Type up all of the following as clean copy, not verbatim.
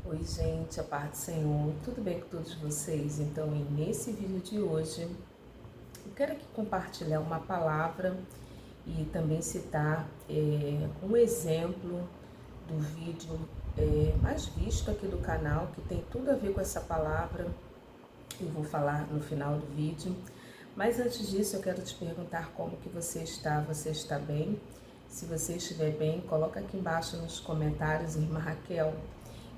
Oi gente, a paz do Senhor, tudo bem com todos vocês? Então, nesse vídeo de hoje, eu quero aqui compartilhar uma palavra e também citar um exemplo do vídeo mais visto aqui do canal, que tem tudo a ver com essa palavra. Eu vou falar no final do vídeo, mas antes disso eu quero te perguntar como que você está bem? Se você estiver bem, coloca aqui embaixo nos comentários, irmã Raquel.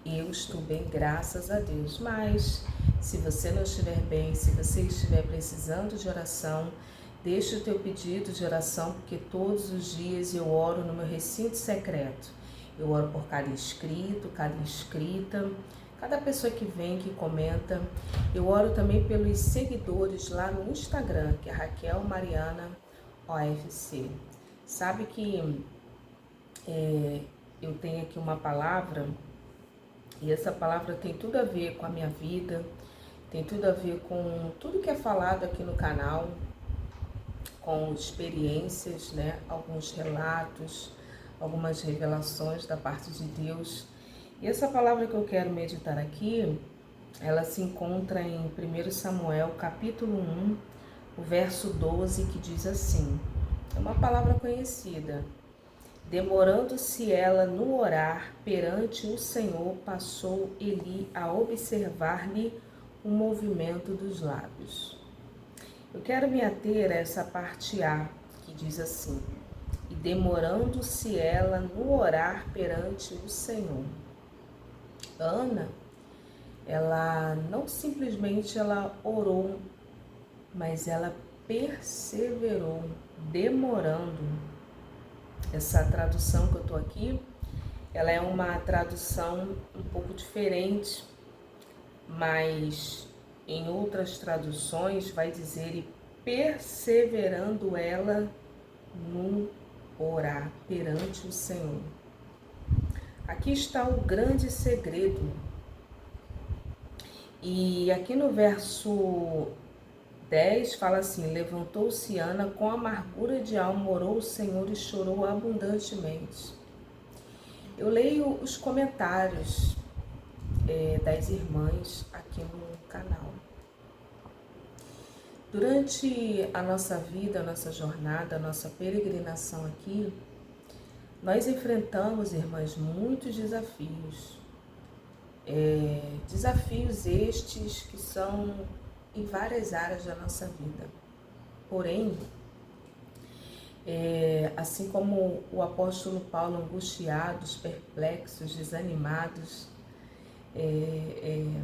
Eu estou bem, graças a Deus. Mas se você não estiver bem, se você estiver precisando de oração, deixe o teu pedido de oração, porque todos os dias eu oro no meu recinto secreto. Eu oro por cada inscrito, cada inscrita, cada pessoa que vem, que comenta. Eu oro também pelos seguidores lá no Instagram, que é Raquel Mariana OFC. Sabe que eu tenho aqui uma palavra, e essa palavra tem tudo a ver com a minha vida, tem tudo a ver com tudo que é falado aqui no canal, com experiências, né? Alguns relatos, algumas revelações da parte de Deus. E essa palavra que eu quero meditar aqui, ela se encontra em 1 Samuel, capítulo 1, o verso 12, que diz assim, é uma palavra conhecida. Demorando-se ela no orar perante o Senhor, passou Eli a observar-lhe o movimento dos lábios. Eu quero me ater a essa parte A, que diz assim, e demorando-se ela no orar perante o Senhor. Ana, ela não simplesmente ela orou, mas ela perseverou, demorando. Essa tradução que eu estou aqui, ela é uma tradução um pouco diferente, mas em outras traduções vai dizer e perseverando ela no orar perante o Senhor. Aqui está o grande segredo. E aqui no verso 10 fala assim, levantou-se Ana com amargura de alma, orou o Senhor e chorou abundantemente. Eu leio os comentários das irmãs aqui no canal. Durante a nossa vida, a nossa jornada, a nossa peregrinação aqui, nós enfrentamos, irmãs, muitos desafios. Desafios estes que são em várias áreas da nossa vida. Porém, assim como o apóstolo Paulo, angustiados, perplexos, desanimados, e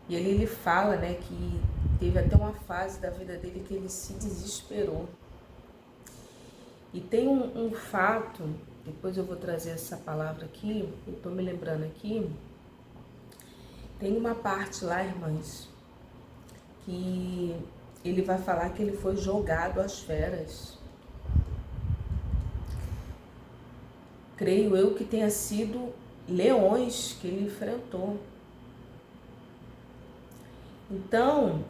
ele fala, né, que teve até uma fase da vida dele que ele se desesperou. E tem um fato, depois eu vou trazer essa palavra aqui, eu estou me lembrando aqui, tem uma parte lá, irmãs, que ele vai falar que ele foi jogado às feras. Creio eu que tenha sido leões que ele enfrentou. Então,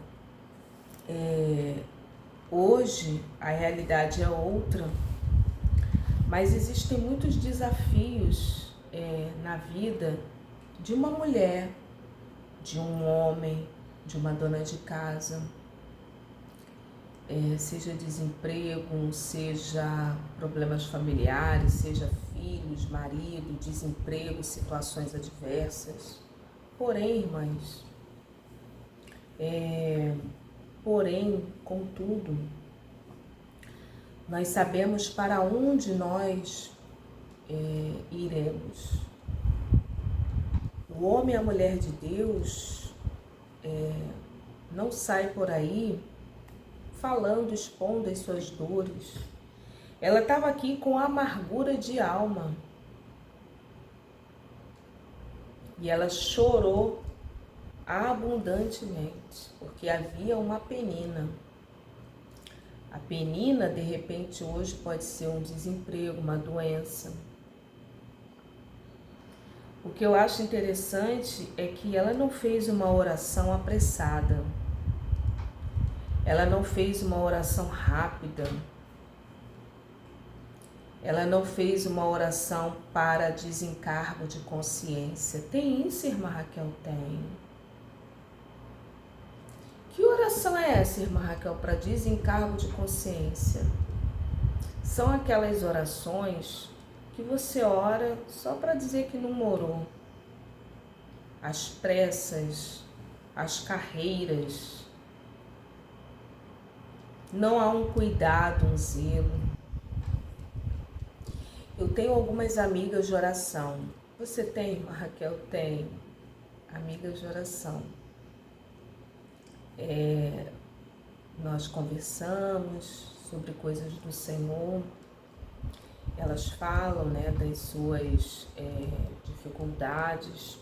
hoje a realidade é outra, mas existem muitos desafios na vida de uma mulher, de um homem, de uma dona de casa, seja desemprego, seja problemas familiares, seja filhos, marido, desemprego, situações adversas. Porém, irmãs, contudo, nós sabemos para onde nós iremos. O homem e a mulher de Deus não sai por aí falando, expondo as suas dores. Ela estava aqui com amargura de alma. E ela chorou abundantemente, porque havia uma penina. A penina, de repente, hoje pode ser um desemprego, uma doença. O que eu acho interessante é que ela não fez uma oração apressada. Ela não fez uma oração rápida. Ela não fez uma oração para desencargo de consciência. Tem isso, irmã Raquel? Tem. Que oração é essa, irmã Raquel, para desencargo de consciência? São aquelas orações que você ora só para dizer que não orou. As pressas, as carreiras. Não há um cuidado, um zelo. Eu tenho algumas amigas de oração. Você tem, irmã Raquel? Tem. Amigas de oração. Nós conversamos sobre coisas do Senhor. Elas falam, né, das suas dificuldades.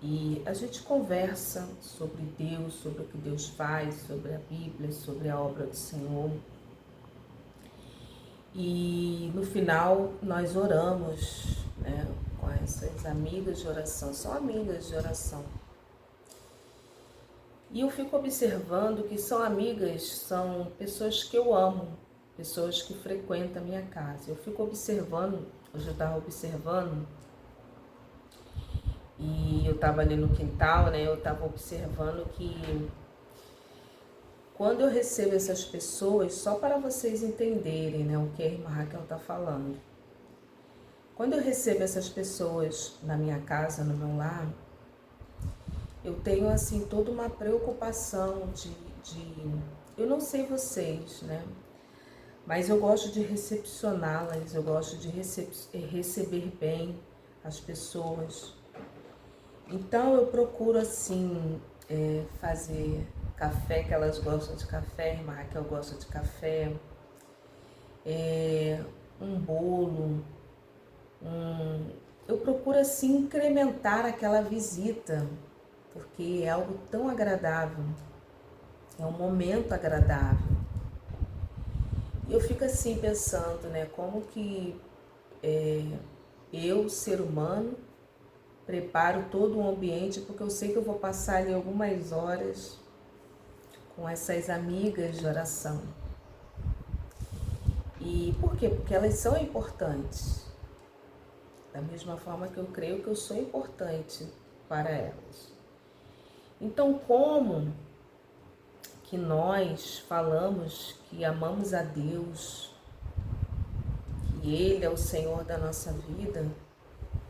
E a gente conversa sobre Deus, sobre o que Deus faz, sobre a Bíblia, sobre a obra do Senhor. E no final nós oramos, né, com essas amigas de oração, são amigas de oração. E eu fico observando que são amigas, são pessoas que eu amo, pessoas que frequentam a minha casa. Eu fico observando, hoje eu estava observando, e eu estava ali no quintal, né, eu estava observando que quando eu recebo essas pessoas, só para vocês entenderem, né, o que a irmã Raquel está falando. Quando eu recebo essas pessoas na minha casa, no meu lar, eu tenho assim toda uma preocupação de eu não sei vocês, né? Mas eu gosto de recepcioná-las, eu gosto de receber bem as pessoas. Então eu procuro assim fazer café, que elas gostam de café, irmã Raquel gosta de café, um bolo, eu procuro assim incrementar aquela visita, porque é algo tão agradável, é um momento agradável. E eu fico assim pensando, né, como que eu, ser humano, preparo todo o ambiente, porque eu sei que eu vou passar ali algumas horas com essas amigas de oração. E por quê? Porque elas são importantes. Da mesma forma que eu creio que eu sou importante para elas. Então, como que nós falamos que amamos a Deus, que Ele é o Senhor da nossa vida,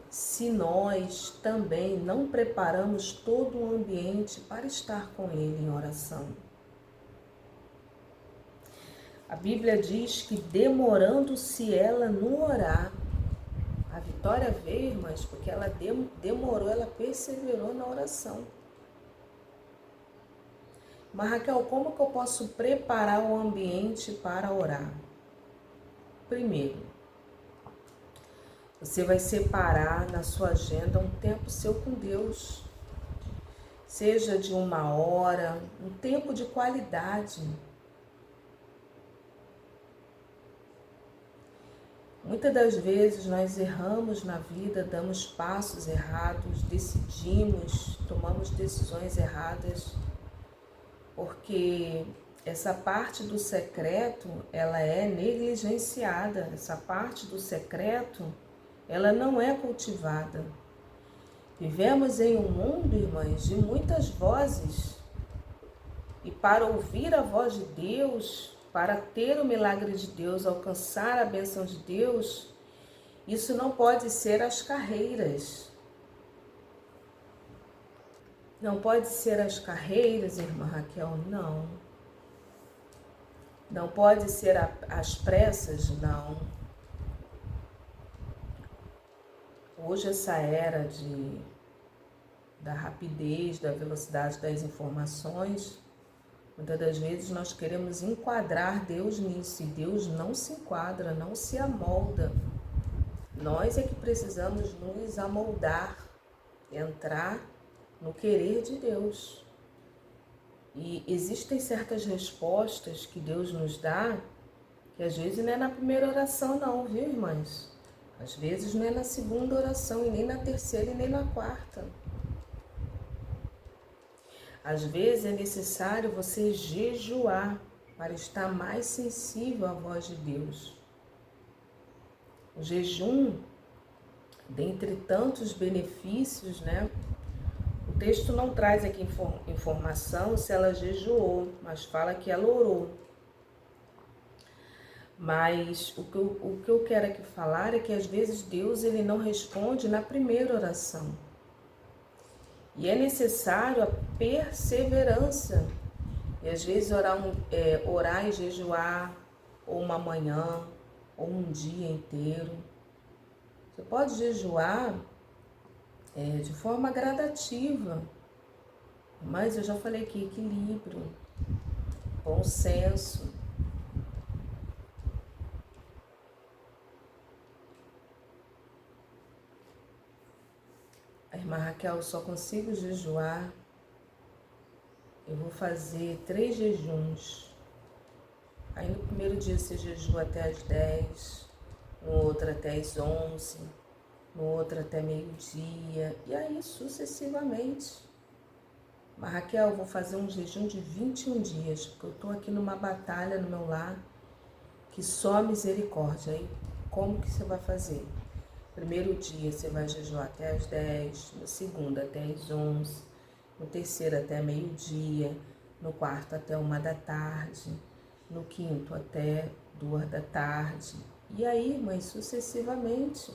se nós também não preparamos todo o ambiente para estar com Ele em oração? A Bíblia diz que demorando-se ela no orar, a Vitória veio, irmãs, porque ela demorou, ela perseverou na oração. Mas Raquel, como que eu posso preparar o ambiente para orar? Primeiro, você vai separar na sua agenda um tempo seu com Deus. Seja de 1 hora, um tempo de qualidade. Muitas das vezes nós erramos na vida, damos passos errados, decidimos, tomamos decisões erradas, porque essa parte do secreto, ela é negligenciada, essa parte do secreto, ela não é cultivada. Vivemos em um mundo, irmãs, de muitas vozes, e para ouvir a voz de Deus, para ter o milagre de Deus, alcançar a bênção de Deus, isso não pode ser às carreiras. Não pode ser às carreiras, irmã Raquel, não. Não pode ser às pressas, não. Hoje essa era da rapidez, da velocidade das informações, muitas das vezes nós queremos enquadrar Deus nisso, e Deus não se enquadra, não se amolda. Nós é que precisamos nos amoldar, entrar no querer de Deus. E existem certas respostas que Deus nos dá, que às vezes não é na primeira oração não, viu, irmãs? Às vezes não é na segunda oração, e nem na terceira, e nem na quarta. Às vezes é necessário você jejuar para estar mais sensível à voz de Deus. O jejum, dentre tantos benefícios, né? O texto não traz aqui informação se ela jejuou, mas fala que ela orou. Mas o que eu quero aqui falar é que às vezes Deus ele não responde na primeira oração. E é necessário a perseverança. E às vezes orar e jejuar, ou uma manhã, ou um dia inteiro. Você pode jejuar de forma gradativa. Mas eu já falei aqui, equilíbrio, bom senso. A irmã Raquel, eu só consigo jejuar. Eu vou fazer 3 jejuns. Aí no primeiro dia você jejua até as 10, no outro até as 11, no outro até meio-dia, e aí sucessivamente. Mas Raquel, eu vou fazer um jejum de 21 dias, porque eu estou aqui numa batalha no meu lar que só a misericórdia. Aí como que você vai fazer? Primeiro dia você vai jejuar até as 10, no segundo até as 11, no terceiro até meio-dia, no quarto até 1 da tarde, no quinto até 2 da tarde. E aí, irmãs, sucessivamente,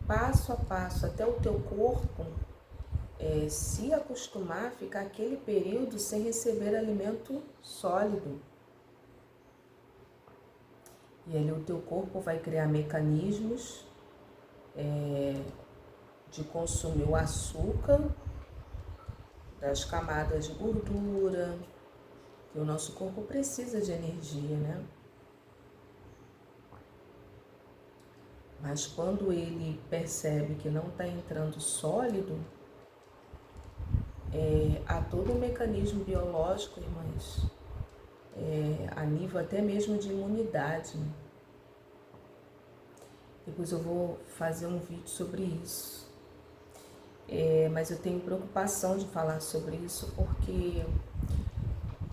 passo a passo, até o teu corpo se acostumar a ficar aquele período sem receber alimento sólido. E ali o teu corpo vai criar mecanismos de consumir o açúcar das camadas de gordura, que o nosso corpo precisa de energia, né? Mas quando ele percebe que não está entrando sólido, há todo um mecanismo biológico, irmãs, a nível até mesmo de imunidade. Depois eu vou fazer um vídeo sobre isso. Mas eu tenho preocupação de falar sobre isso porque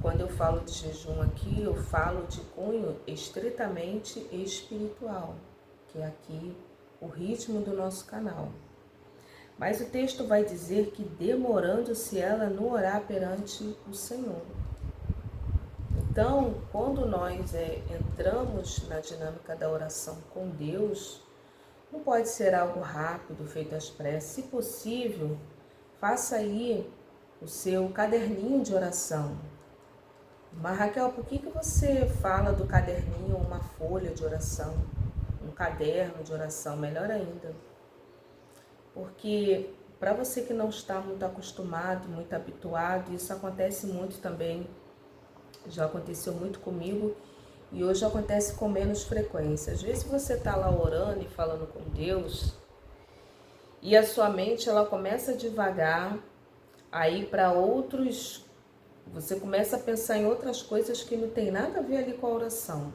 quando eu falo de jejum aqui, eu falo de cunho estritamente espiritual, que é aqui o ritmo do nosso canal. Mas o texto vai dizer que demorando-se ela no orar perante o Senhor. Então, quando nós entramos na dinâmica da oração com Deus, não pode ser algo rápido, feito às pressas. Se possível, faça aí o seu caderninho de oração. Mas Raquel, por que você fala do caderninho ou uma folha de oração? Um caderno de oração, melhor ainda. Porque para você que não está muito acostumado, muito habituado, isso acontece muito também, já aconteceu muito comigo e hoje acontece com menos frequência. Às vezes você está lá orando e falando com Deus e a sua mente ela começa a divagar aí para outros, você começa a pensar em outras coisas que não tem nada a ver ali com a oração.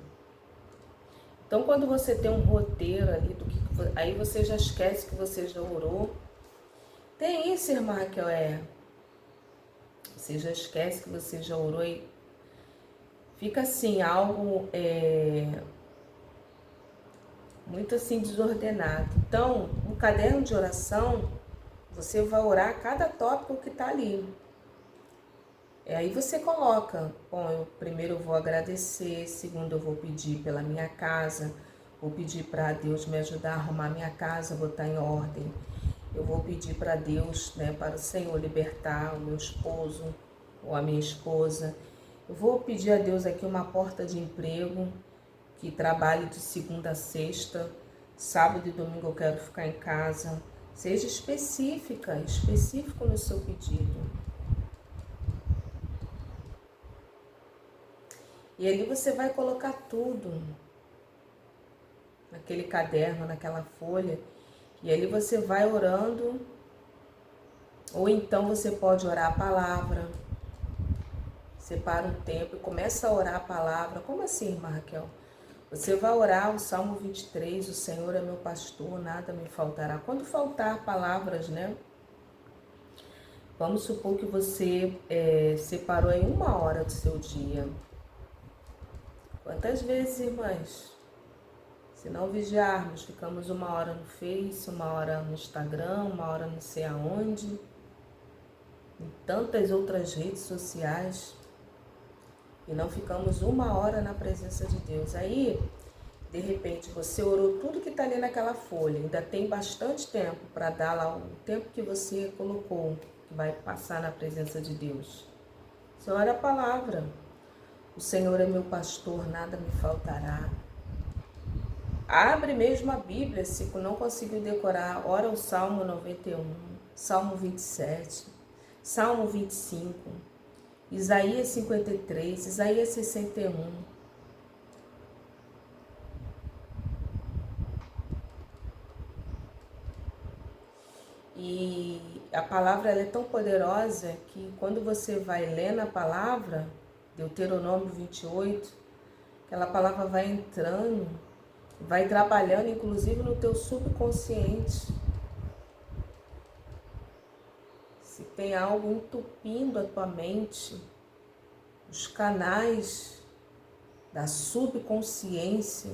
Então quando você tem um roteiro ali, aí você já esquece que você já orou. Tem isso, irmã Raquel, você já esquece que você já orou e fica assim, algo muito assim desordenado. Então, no caderno de oração, você vai orar cada tópico que está ali. Aí você coloca, bom, primeiro eu vou agradecer, segundo eu vou pedir pela minha casa, vou pedir para Deus me ajudar a arrumar minha casa, botar em ordem. Eu vou pedir para Deus, né, para o Senhor libertar o meu esposo ou a minha esposa. Eu vou pedir a Deus aqui uma porta de emprego, que trabalhe de segunda a sexta, sábado e domingo eu quero ficar em casa. Seja específico no seu pedido. E ali você vai colocar tudo naquele caderno, naquela folha. E ali você vai orando, ou então você pode orar a palavra. Separa um tempo e começa a orar a palavra. Como assim, irmã Raquel? Você vai orar o Salmo 23, o Senhor é meu pastor, nada me faltará. Quando faltar palavras, né? Vamos supor que você separou em 1 hora do seu dia. Quantas vezes, irmãs, Se não vigiarmos, ficamos 1 hora no Face, 1 hora no Instagram, 1 hora não sei aonde, em tantas outras redes sociais, e não ficamos 1 hora na presença de Deus. Aí, de repente, você orou tudo que está ali naquela folha, ainda tem bastante tempo para dar lá o tempo que você colocou, que vai passar na presença de Deus. Você ora a palavra. O Senhor é meu pastor, nada me faltará. Abre mesmo a Bíblia, se não conseguiu decorar, ora o Salmo 91, Salmo 27, Salmo 25, Isaías 53, Isaías 61. E a palavra ela é tão poderosa que quando você vai lendo a palavra, Deuteronômio 28, aquela palavra vai entrando, vai trabalhando inclusive no teu subconsciente. Se tem algo entupindo a tua mente, os canais da subconsciência,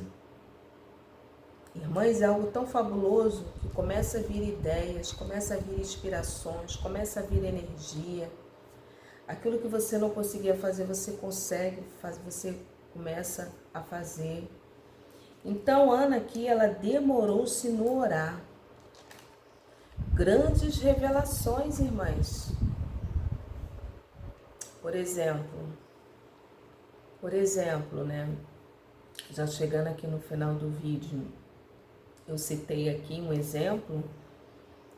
irmãs, é algo tão fabuloso que começa a vir ideias, começa a vir inspirações, começa a vir energia. Aquilo que você não conseguia fazer, você consegue fazer, você começa a fazer. Então, Ana aqui, ela demorou-se no orar. Grandes revelações, irmãs. Por exemplo, né? Já chegando aqui no final do vídeo, eu citei aqui um exemplo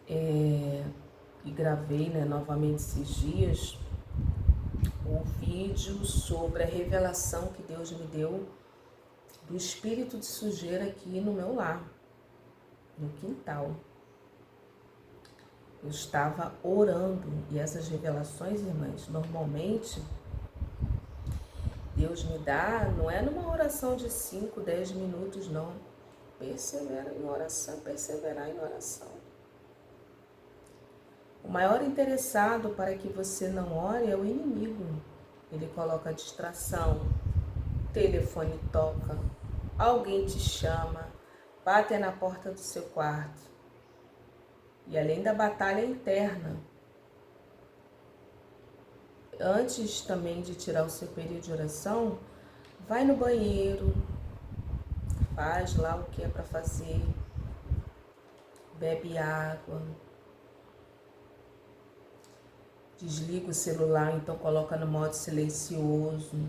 e gravei, né, novamente esses dias o vídeo sobre a revelação que Deus me deu do espírito de sujeira aqui no meu lar, no quintal. Eu estava orando e essas revelações, irmãs, normalmente Deus me dá, não é numa oração de 5, 10 minutos, não. Persevera em oração, perseverar em oração. O maior interessado para que você não ore é o inimigo. Ele coloca a distração, o telefone toca, alguém te chama, bate na porta do seu quarto. E além da batalha interna, antes também de tirar o seu período de oração, vai no banheiro, faz lá o que é para fazer, bebe água, desliga o celular, então coloca no modo silencioso.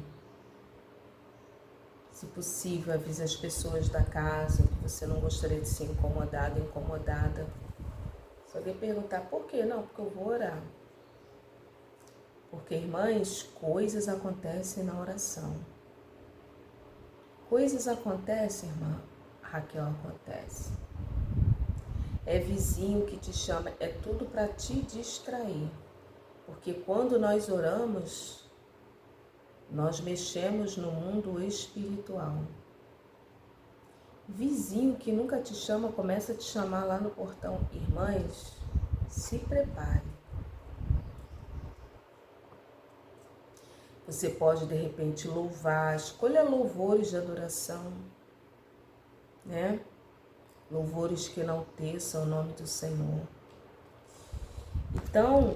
Se possível, avisa as pessoas da casa que você não gostaria de ser incomodado, incomodada. Se alguém perguntar por quê? Não, porque eu vou orar. Porque, irmãs, coisas acontecem na oração. Coisas acontecem, irmã Raquel, acontece. É vizinho que te chama, é tudo para te distrair. Porque quando nós oramos, nós mexemos no mundo espiritual. Vizinho que nunca te chama, começa a te chamar lá no portão. Irmãs, se prepare. Você pode, de repente, louvar, escolha louvores de adoração, né? Louvores que enalteçam o nome do Senhor. Então,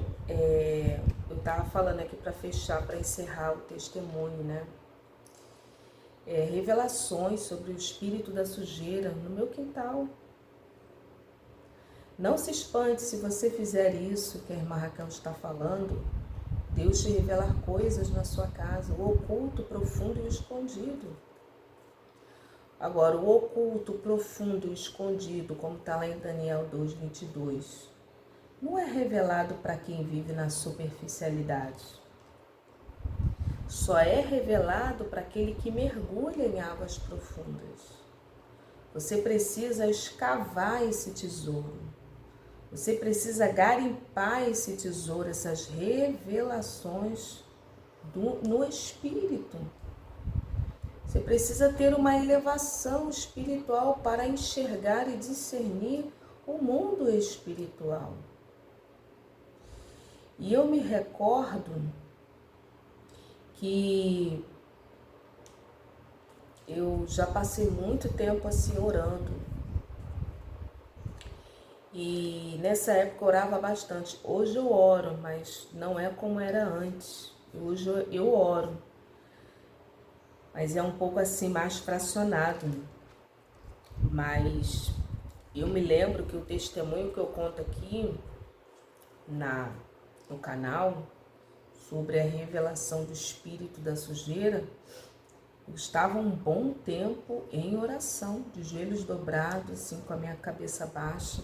eu estava falando aqui para fechar, para encerrar o testemunho, né? Revelações sobre o espírito da sujeira no meu quintal. Não se espante se você fizer isso que a irmã Raquel está falando, Deus te revelar coisas na sua casa, o oculto, profundo e escondido. Agora, o oculto, profundo e escondido, como está lá em Daniel 2:22, não é revelado para quem vive na superficialidade. Só é revelado para aquele que mergulha em águas profundas. Você precisa escavar esse tesouro. Você precisa garimpar esse tesouro, essas revelações no espírito. Você precisa ter uma elevação espiritual para enxergar e discernir o mundo espiritual. E eu me recordo que eu já passei muito tempo assim orando. E nessa época eu orava bastante. Hoje eu oro, mas não é como era antes. Hoje eu oro, mas é um pouco assim mais fracionado. Mas eu me lembro que o testemunho que eu conto aqui no canal sobre a revelação do espírito da sujeira, eu estava um bom tempo em oração, de joelhos dobrados, assim, com a minha cabeça baixa.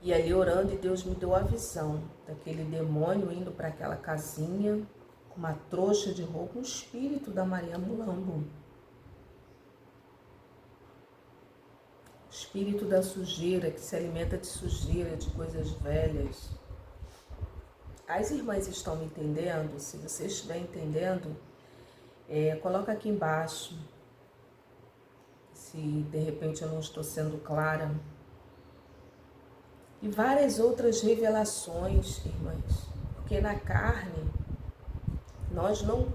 E ali orando, e Deus me deu a visão daquele demônio indo para aquela casinha com uma trouxa de roupa, um espírito da Maria Mulambo. Espírito da sujeira, que se alimenta de sujeira, de coisas velhas. As irmãs estão me entendendo? Se você estiver entendendo, coloca aqui embaixo. Se de repente eu não estou sendo clara. E várias outras revelações, irmãs. Porque na carne, nós não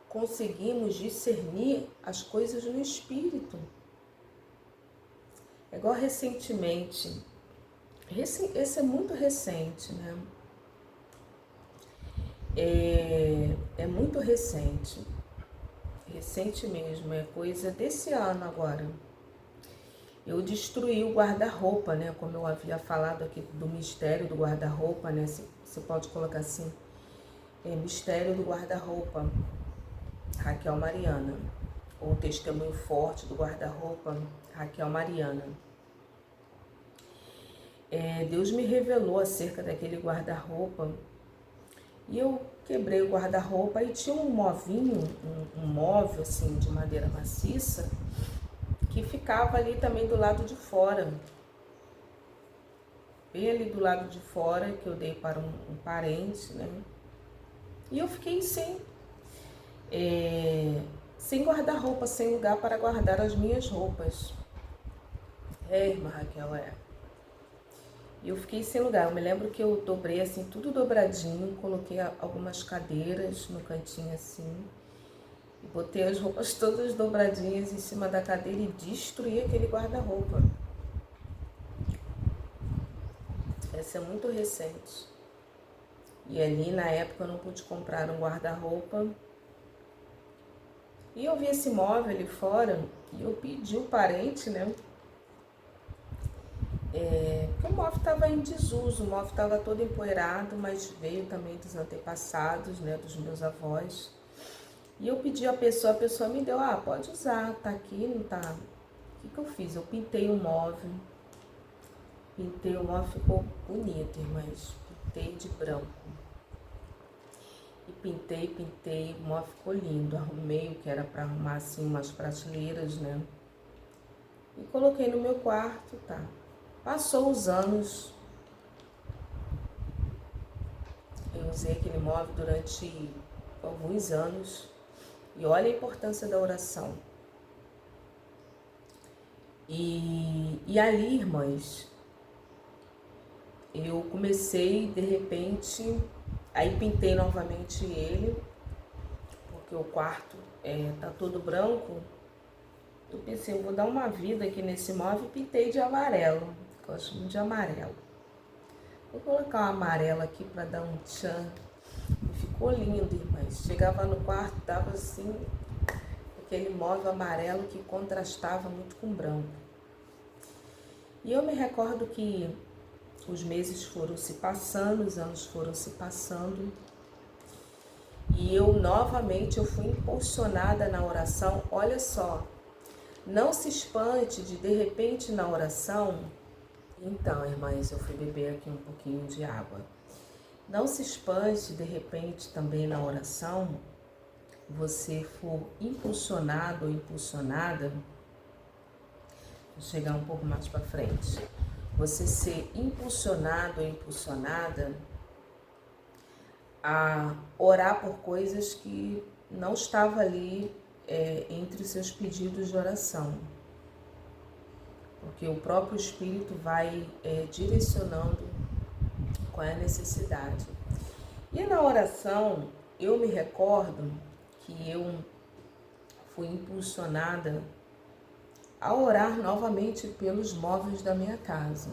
conseguimos discernir as coisas no espírito. É igual recentemente. Esse é muito recente, né? É muito recente. Recente mesmo, é coisa desse ano agora. Eu destruí o guarda-roupa, né? Como eu havia falado aqui do mistério do guarda-roupa, né? Você pode colocar assim, mistério do guarda-roupa, Raquel Mariana. Ou testemunho forte do guarda-roupa, Raquel Mariana. Deus me revelou acerca daquele guarda-roupa e eu quebrei o guarda-roupa e tinha um movinho, um móvel assim de madeira maciça que ficava ali também do lado de fora. Bem ali do lado de fora, que eu dei para um parente, né? E eu fiquei sem guarda-roupa, sem lugar para guardar as minhas roupas. Irmã Raquel, E eu fiquei sem lugar. Eu me lembro que eu dobrei assim, tudo dobradinho, coloquei algumas cadeiras no cantinho assim, e botei as roupas todas dobradinhas em cima da cadeira e destruí aquele guarda-roupa. Essa é muito recente. E ali na época eu não pude comprar um guarda-roupa. E eu vi esse móvel ali fora e eu pedi o parente, né? Porque o móvel estava em desuso, o móvel estava todo empoeirado, mas veio também dos antepassados, né? Dos meus avós. E eu pedi a pessoa me deu, pode usar, tá aqui, não tá? O que eu fiz? Eu pintei o móvel. Pintei o móvel, ficou bonito, irmãs. Pintei de branco. E pintei, o móvel ficou lindo. Arrumei o que era para arrumar assim umas prateleiras, né? E coloquei no meu quarto, tá? Passou os anos. Eu usei aquele móvel durante alguns anos. E olha a importância da oração. E ali, irmãs, eu comecei, de repente, aí pintei novamente ele, porque o quarto tá todo branco. Eu pensei, eu vou dar uma vida aqui nesse móvel e pintei de amarelo. Gosto muito de amarelo. Vou colocar um amarelo aqui para dar um tchan. E ficou lindo, irmãs. Chegava no quarto, dava assim, aquele móvel amarelo que contrastava muito com branco. E eu me recordo que os meses foram se passando, os anos foram se passando. E eu novamente fui impulsionada na oração. Olha só, não se espante de repente na oração. Então, irmãs, eu fui beber aqui um pouquinho de água. Não se espante de repente também na oração, você for impulsionado ou impulsionada, vou chegar um pouco mais para frente. Você ser impulsionado ou impulsionada a orar por coisas que não estavam ali entre os seus pedidos de oração. Porque o próprio Espírito vai direcionando qual é a necessidade. E na oração, eu me recordo que eu fui impulsionada a orar novamente pelos móveis da minha casa.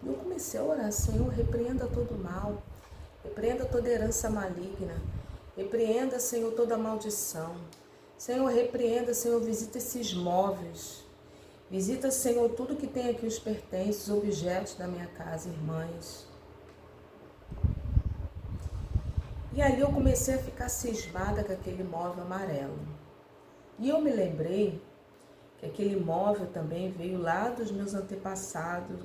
E eu comecei a orar: Senhor, repreenda todo mal, repreenda toda herança maligna, repreenda, Senhor, toda maldição. Senhor, repreenda, Senhor, visita esses móveis. Visita, Senhor, tudo que tem aqui, os pertences, os objetos da minha casa, irmãs. E ali eu comecei a ficar cismada com aquele móvel amarelo. E eu me lembrei que aquele móvel também veio lá dos meus antepassados,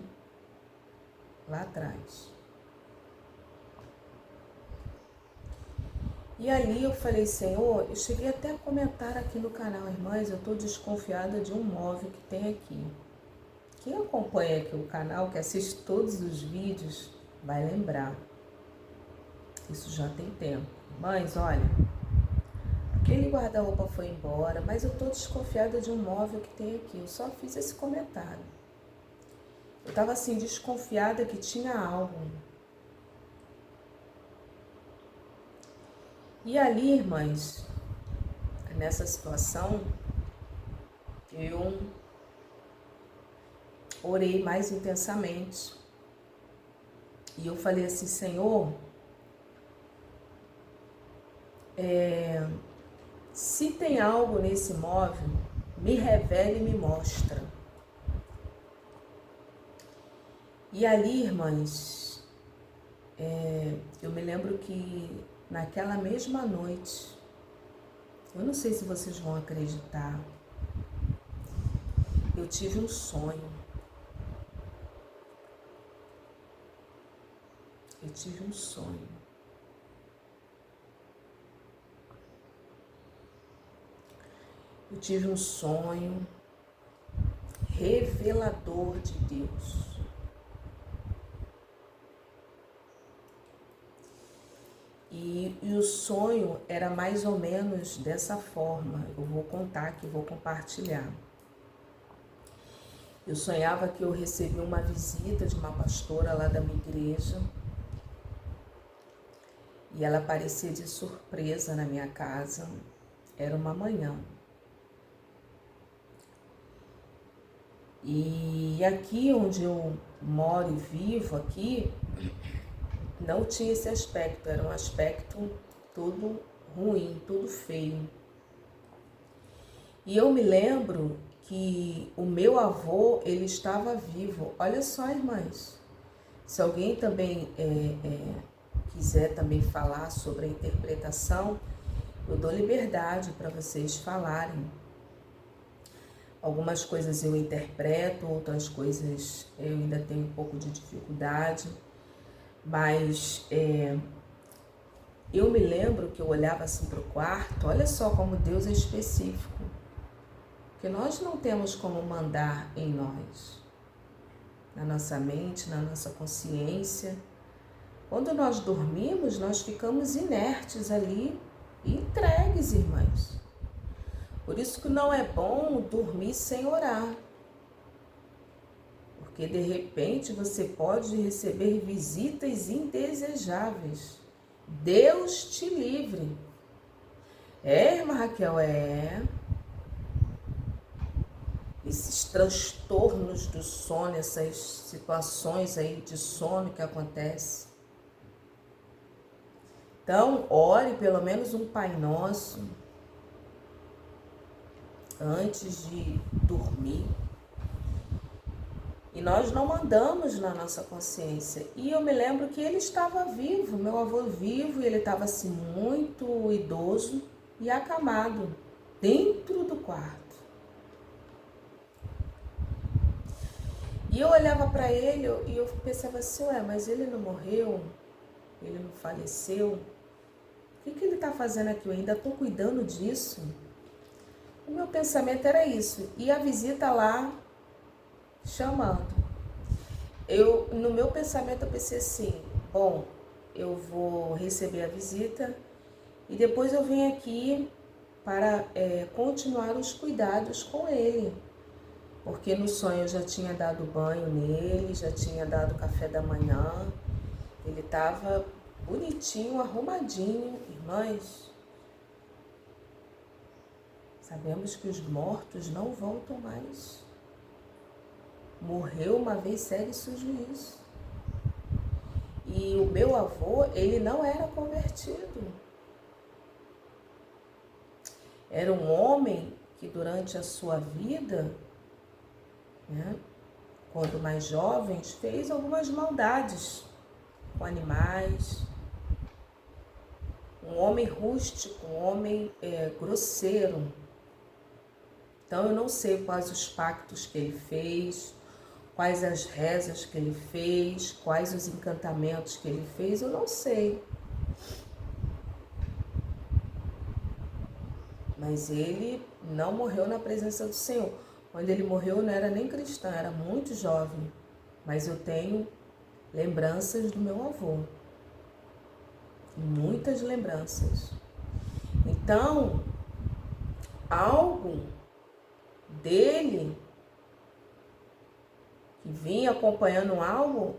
lá atrás. E ali eu falei: Senhor, eu cheguei até a comentar aqui no canal: irmãs, eu estou desconfiada de um móvel que tem aqui. Quem acompanha aqui o canal, que assiste todos os vídeos, vai lembrar. Isso já tem tempo. Irmãs, olha, aquele guarda-roupa foi embora, mas eu estou desconfiada de um móvel que tem aqui. Eu só fiz esse comentário. Eu estava assim, desconfiada que tinha algo. E ali, irmãs, nessa situação, eu orei mais intensamente. E eu falei assim: Senhor, se tem algo nesse móvel, me revela e me mostra. E ali, irmãs, eu me lembro que naquela mesma noite, eu não sei se vocês vão acreditar, eu tive um sonho. Eu tive um sonho. Eu tive um sonho revelador de Deus. E o sonho era mais ou menos dessa forma. Eu vou contar aqui, vou compartilhar. Eu sonhava que eu recebi uma visita de uma pastora lá da minha igreja. E ela aparecia de surpresa na minha casa. Era uma manhã. E aqui onde eu moro e vivo aqui, não tinha esse aspecto. Era um aspecto todo ruim, tudo feio. E eu me lembro que o meu avô, ele estava vivo. Olha só, irmãs. Se alguém também quiser também falar sobre a interpretação, eu dou liberdade para vocês falarem. Algumas coisas eu interpreto, outras coisas eu ainda tenho um pouco de dificuldade, mas eu me lembro que eu olhava assim para o quarto. Olha só como Deus é específico, que nós não temos como mandar em nós, na nossa mente, na nossa consciência. Quando nós dormimos, nós ficamos inertes ali e entregues, irmãs. Por isso que não é bom dormir sem orar. Porque de repente você pode receber visitas indesejáveis. Deus te livre. Irmã Raquel, esses transtornos do sono, essas situações aí de sono que acontecem. Então, ore pelo menos um Pai Nosso antes de dormir. E nós não mandamos na nossa consciência. E eu me lembro que ele estava vivo, meu avô vivo, e ele estava assim muito idoso e acamado dentro do quarto. E eu olhava para ele e eu pensava assim: mas ele não morreu? Ele não faleceu? O que ele está fazendo aqui? Eu ainda estou cuidando disso? O meu pensamento era isso. E a visita lá chamando. No meu pensamento eu pensei assim: bom, eu vou receber a visita e depois eu venho aqui para continuar os cuidados com ele. Porque no sonho eu já tinha dado banho nele, já tinha dado café da manhã. Ele estava bonitinho, arrumadinho, irmãs. Sabemos que os mortos não voltam mais. Morreu uma vez, segue-se o juízo. E o meu avô, ele não era convertido. Era um homem que durante a sua vida, né, quando mais jovens, fez algumas maldades com animais. Um homem rústico, um homem grosseiro. Então eu não sei quais os pactos que ele fez, quais as rezas que ele fez, quais os encantamentos que ele fez, eu não sei. Mas ele não morreu na presença do Senhor. Quando ele morreu, eu não era nem cristã, era muito jovem. Mas eu tenho lembranças do meu avô. Muitas lembranças. Então, algo dele que vinha acompanhando algo,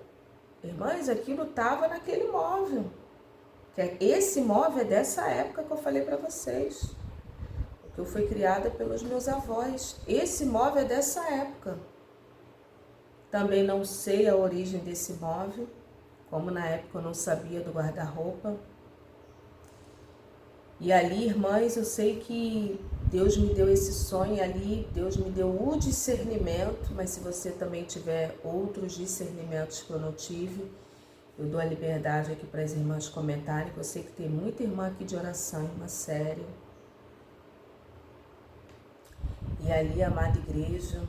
irmãs, aquilo estava naquele móvel. Esse móvel é dessa época que eu falei para vocês. Eu fui criada pelos meus avós. Esse móvel é dessa época. Também não sei a origem desse móvel, como na época eu não sabia do guarda-roupa. E ali, irmãs, eu sei que Deus me deu esse sonho ali, Deus me deu o discernimento, mas se você também tiver outros discernimentos que eu não tive, eu dou a liberdade aqui para as irmãs comentarem, que eu sei que tem muita irmã aqui de oração, irmã séria. E ali, amada igreja,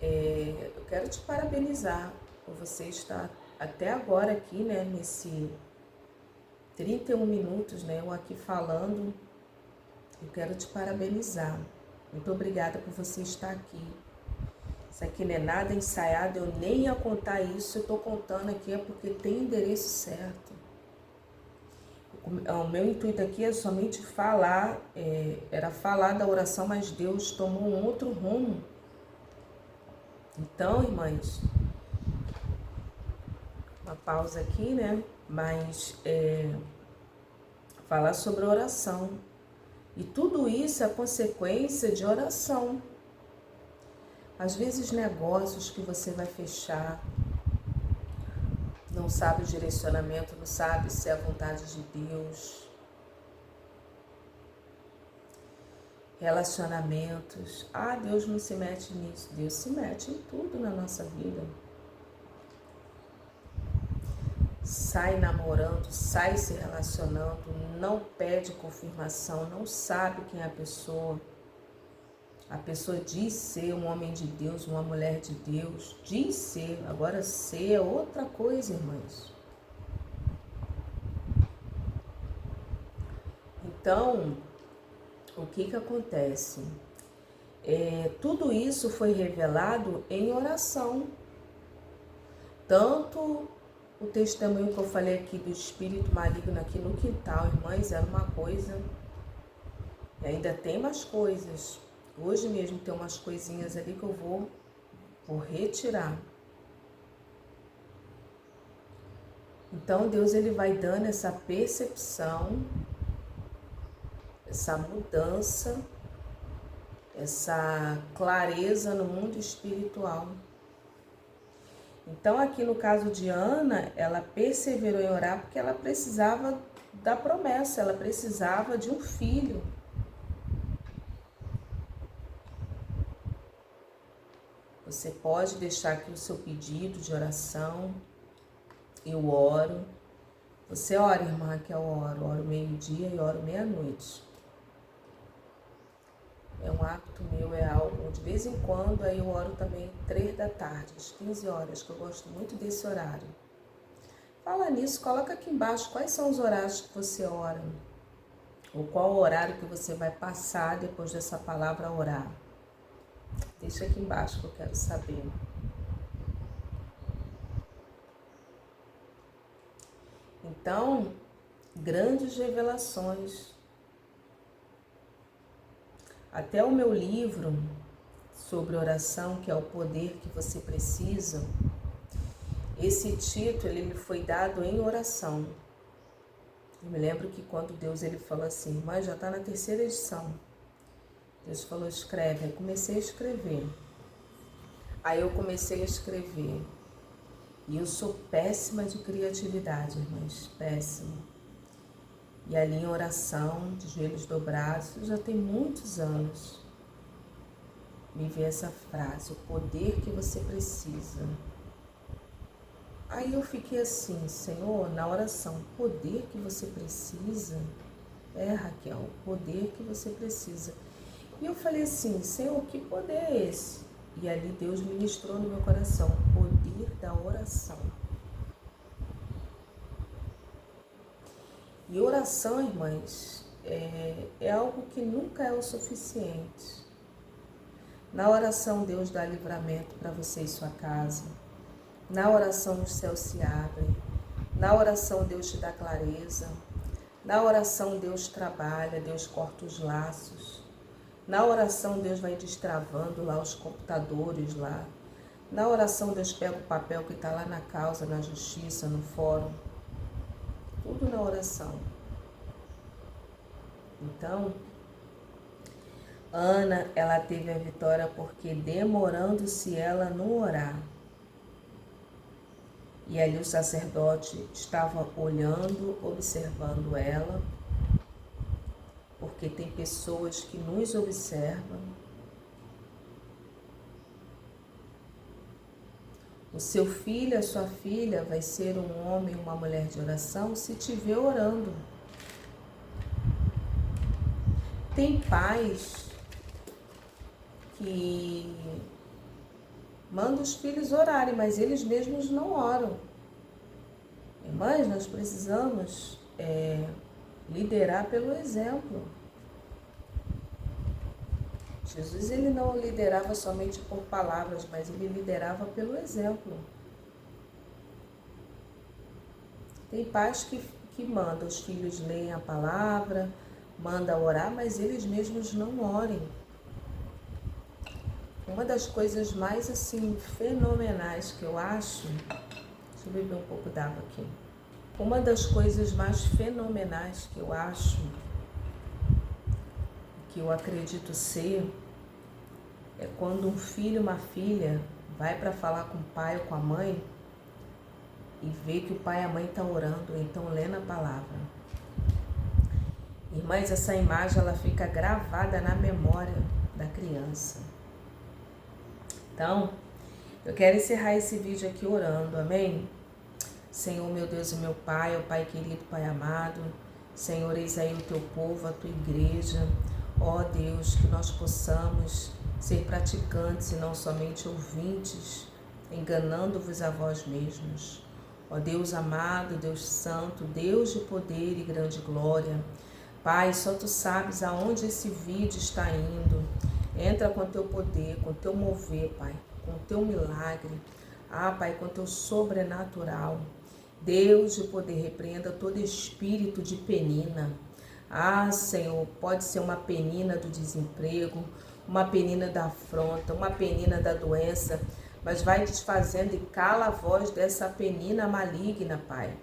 eu quero te parabenizar por você estar até agora aqui, né, nesse 31 minutos, né, eu aqui falando. Eu quero te parabenizar. Muito obrigada por você estar aqui. Isso aqui não é nada ensaiado, eu nem ia contar isso, eu estou contando aqui é porque tem endereço certo. O meu intuito aqui é somente falar, era falar da oração, mas Deus tomou um outro rumo. Então, irmãs, uma pausa aqui, né? Mas falar sobre oração. E tudo isso é consequência de oração. Às vezes negócios que você vai fechar, não sabe o direcionamento, não sabe se é a vontade de Deus. Relacionamentos. Deus não se mete nisso. Deus se mete em tudo na nossa vida. Sai namorando, sai se relacionando, não pede confirmação, não sabe quem é a pessoa. A pessoa diz ser um homem de Deus, uma mulher de Deus, diz ser, agora ser é outra coisa, irmãs. Então, o que acontece? Tudo isso foi revelado em oração. Tanto o testemunho que eu falei aqui do espírito maligno aqui no quintal, irmãs, era uma coisa. E ainda tem mais coisas. Hoje mesmo tem umas coisinhas ali que eu vou retirar. Então Deus ele vai dando essa percepção, essa mudança, essa clareza no mundo espiritual. Então aqui no caso de Ana, ela perseverou em orar porque ela precisava da promessa, ela precisava de um filho. Você pode deixar aqui o seu pedido de oração, eu oro. Você ora, irmã, que eu oro meio-dia e oro meia-noite. É um hábito meu, é algo, de vez em quando, aí eu oro também 3 da tarde, às 15 horas, que eu gosto muito desse horário. Fala nisso, coloca aqui embaixo quais são os horários que você ora, ou qual o horário que você vai passar depois dessa palavra orar. Deixa aqui embaixo que eu quero saber. Então, grandes revelações. Até o meu livro sobre oração, que é o poder que você precisa, esse título ele me foi dado em oração. Eu me lembro que quando Deus ele falou assim, mas já está na 3ª edição. Deus falou, escreve. Aí comecei a escrever. Aí eu comecei a escrever. E eu sou péssima de criatividade, irmãs, péssima. E ali em oração, de joelhos dobrados, já tem muitos anos, me veio essa frase, o poder que você precisa. Aí eu fiquei assim, Senhor, na oração, o poder que você precisa, Raquel, o poder que você precisa. E eu falei assim, Senhor, que poder é esse? E ali Deus ministrou no meu coração, o poder da oração. E oração, irmãs, é algo que nunca é o suficiente. Na oração, Deus dá livramento para você e sua casa. Na oração, os céus se abrem. Na oração, Deus te dá clareza. Na oração, Deus trabalha, Deus corta os laços. Na oração, Deus vai destravando lá os computadores lá. Na oração, Deus pega o papel que está lá na causa, na justiça, no fórum. Tudo na oração. Então, Ana, ela teve a vitória porque demorando-se ela no orar. E ali o sacerdote estava olhando, observando ela, porque tem pessoas que nos observam. O seu filho, a sua filha vai ser um homem, uma mulher de oração se te ver orando. Tem pais que mandam os filhos orarem, mas eles mesmos não oram. Irmãs, nós precisamos liderar pelo exemplo. Jesus, ele não liderava somente por palavras, mas ele liderava pelo exemplo. Tem pais que mandam os filhos lerem a palavra, mandam orar, mas eles mesmos não orem. Uma das coisas mais assim fenomenais que eu acho, deixa eu beber um pouco d'água aqui. Uma das coisas mais fenomenais que eu acho, que eu acredito ser, é quando um filho, uma filha vai para falar com o pai ou com a mãe e vê que o pai e a mãe estão orando, ou então lendo a palavra. Irmãs, essa imagem ela fica gravada na memória da criança. Então, eu quero encerrar esse vídeo aqui orando, amém? Senhor, meu Deus e meu Pai, ó Pai querido, Pai amado, Senhor, eis aí o teu povo, a tua igreja, ó Deus, que nós possamos ser praticantes e não somente ouvintes, enganando-vos a vós mesmos. Ó Deus amado, Deus santo, Deus de poder e grande glória, Pai, só Tu sabes aonde esse vídeo está indo. Entra com Teu poder, com Teu mover, Pai, com Teu milagre. Pai, com Teu sobrenatural. Deus de poder, repreenda todo espírito de penina. Senhor, pode ser uma penina do desemprego, uma penina da afronta, uma penina da doença, mas vai desfazendo e cala a voz dessa penina maligna, Pai.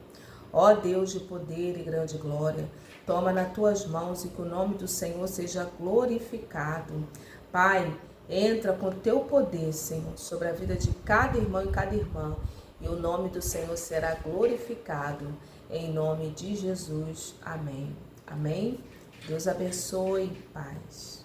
Ó Deus de poder e grande glória, toma nas tuas mãos e que o nome do Senhor seja glorificado. Pai, entra com teu poder, Senhor, sobre a vida de cada irmão e cada irmã, e o nome do Senhor será glorificado, em nome de Jesus. Amém. Amém. Deus abençoe. Paz.